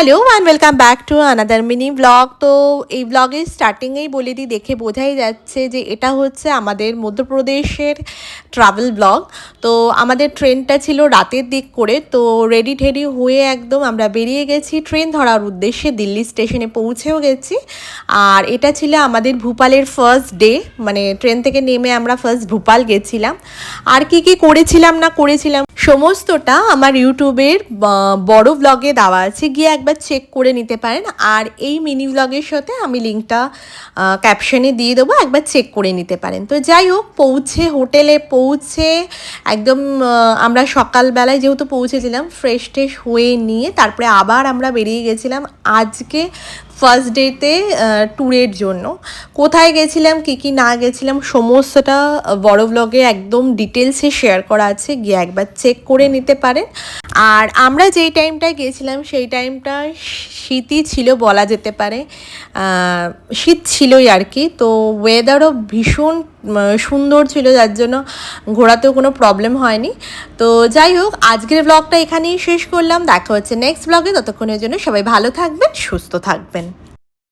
Hello and welcome back to another mini blog. তো এই ব্লগের স্টার্টিংয়েই বলে দিই, দেখে বোঝাই যাচ্ছে যে এটা হচ্ছে আমাদের মধ্যপ্রদেশের ট্রাভেল ব্লগ। তো আমাদের ট্রেনটা ছিল রাতের দিক করে, তো রেডি ঠেডি হয়ে একদম আমরা বেরিয়ে গেছি ট্রেন ধরার উদ্দেশ্যে। দিল্লি স্টেশনে পৌঁছেও গেছি। আর এটা ছিল আমাদের ভূপালের ফার্স্ট ডে, মানে ট্রেন থেকে নেমে আমরা ফার্স্ট ভূপাল গেছিলাম। আর কি কি করেছিলাম না করেছিলাম সমস্তটা আমার ইউটিউবের বড় ব্লগে দেওয়া আছে, গিয়ে একবার চেক করে নিতে পারেন। আর এই মিনি ব্লগের সাথে আমি লিঙ্কটা ক্যাপশনে দিয়ে দেবো, একবার চেক করে নিতে পারেন। তো যাই হোক, হোটেলে পৌঁছে একদম আমরা সকালবেলায় যেহেতু পৌঁছেছিলাম, ফ্রেশ ট্রেশ হয়ে নিয়ে তারপরে আবার আমরা বেরিয়ে গেছিলাম আজকে ফার্স্ট ডেতে ট্যুরের জন্য। কোথায় গেছিলাম, কী কী না গেছিলাম সমস্তটা বড় ব্লগে একদম ডিটেলসে শেয়ার করা আছে, গিয়ে একবার চেক করে নিতে পারেন। আর আমরা যেই টাইমটায় গেছিলাম সেই টাইমটা শীতই ছিল বলা যেতে পারে, শীত ছিলই আর কি। তো ওয়েদারও ভীষণ সুন্দর ছিল, যার জন্য ঘোরাতেও কোনো প্রবলেম হয়নি। তো যাই হোক, আজকের ব্লগটা এখানেই শেষ করলাম। দেখা হচ্ছে নেক্সট ব্লগে। ততক্ষণের জন্য সবাই ভালো থাকবেন, সুস্থ থাকবেন।